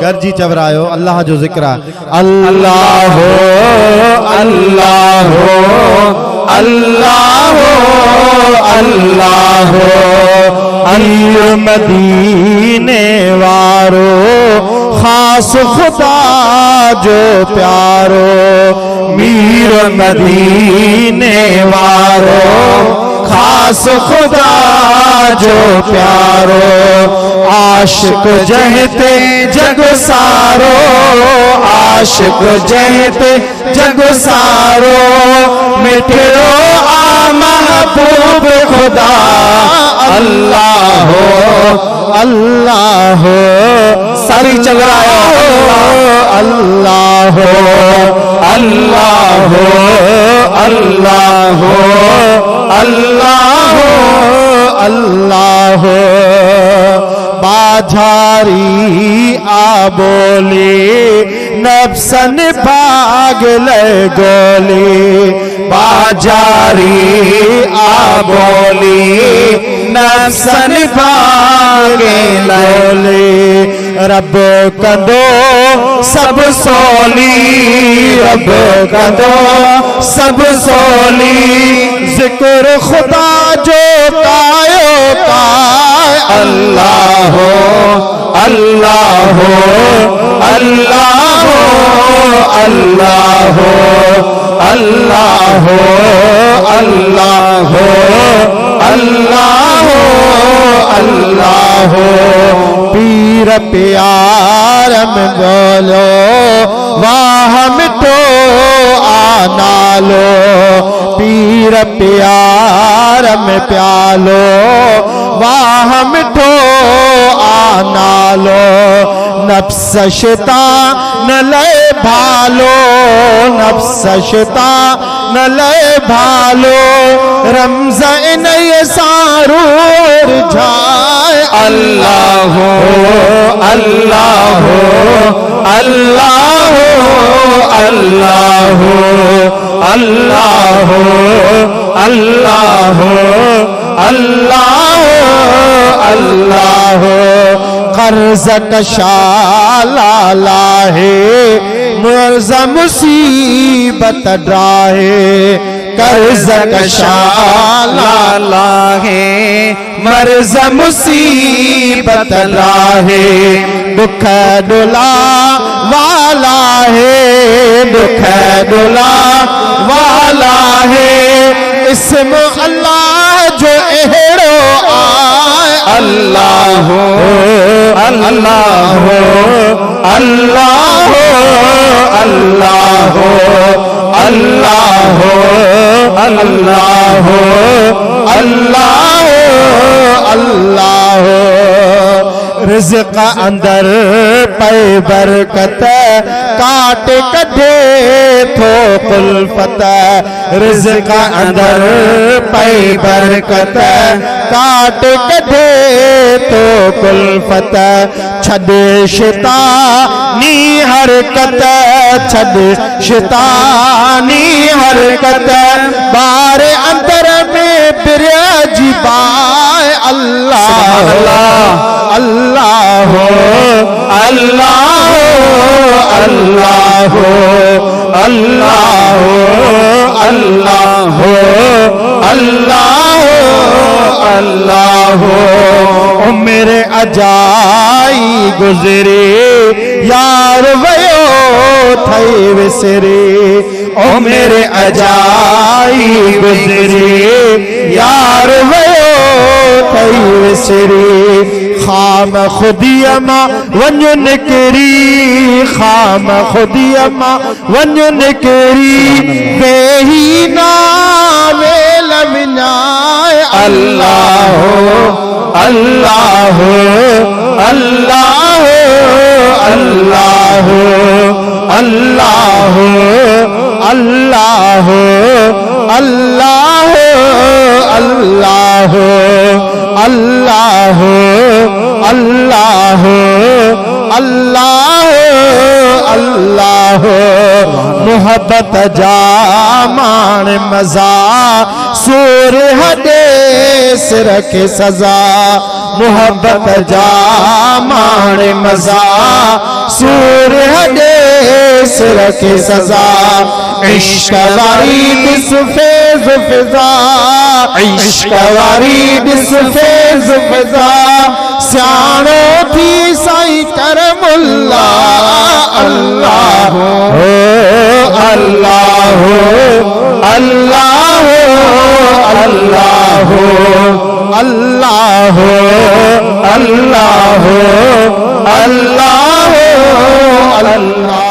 गर्जी चवरायो अल्लाह जो जिक्र अल्लाह अल्लाह अल्लाह अल्लाह अल्लाह मदीने वारो खास खुदा जो प्यारो मीर मदीने वारो खास खुदा जो प्यारो आशिक जहते जग सारो आशिक जहते जग सारो मिठड़ो आ महबूब खुदा अल्लाह अल्लाह सारी चल रहा है अल्लाह अल्लाह अल्लाह अल्लाह अल्लाह बाझारी आ बोली नफ्सन भाग ले गोली बाझारी आ बोली नफ्सन भाग ले रब कंदो सब सोली रब कंदो सब सोली जिक्र खुदा जो कायो काय अल्लाह अल्लाह अल्लाह अल्लाह अल्लाह अल्लाह अल्लाह अल्लाह पीर प्यार में बोलो वाह मिटो आना लो पीर प्यार में प्यालो वाह मिठो आना लो नफ्स शिता न ले भालो नफ्स शिता न ले भालो रमज़ान ये सारूर जाए अल्लाह अल्लाह अल्लाह अल्लाह अल्लाह अल्लाह अल्लाह अल्लाह कर्ज कशाला लाहे मुर्ज़ा मुसीबत ड्राहे कर्ज कशाला लाहे मर्ज़ा मुसीबत ड्राहे दुख डुला वाला है दुख डुला वाला है इसम अल्लाह जो एहड़ो आए अल्लाह अल्लाह अल्लाह अल्लाह अल्लाह अल्लाह अल्लाह अल्लाह रिज़्क़ अंदर पे बरकत काट कढे थो कुल्फत रिज़्क़ अंदर पे बरकत काट कढे थो कुल्फत छॾे शैतानी हरकत छॾे शैतानी हरकत बारे अंदर में बिरजी बाए अल्लाह अल्लाह अल्लाह अल्लाह अल्लाह अल्लाह अल्लाह अल्लाह ओ मेरे अजाई गुजरे यार वयो थई विसरे ओ मेरे अजाई गुजरे यार वयो थई विसरे खाम खुदियमा वन निकरी खाम खुदियमा वन निकरी बेही नावे लविनाए अल्लाह अल्लाह अल्लाह अल्लाह अल्लाह अल्लाह अल्लाह अल्लाह अल्लाह अल्लाह अल्लाह अल्लाह मोहब्बत जामान मजा सूर हदे सिर के सजा मोहब्बत जामान मजा सूर हडे सिर के सजा इश्क वारी बिस फेज फिजा इश्क वारी बिस फेज फिजा सियाणो थी साई करमुल्ला अल्लाह हो अल्लाह हो अल्लाह हो अल्लाह हो अल्लाह हो अल्लाह हो अल्लाह हो अल्लाह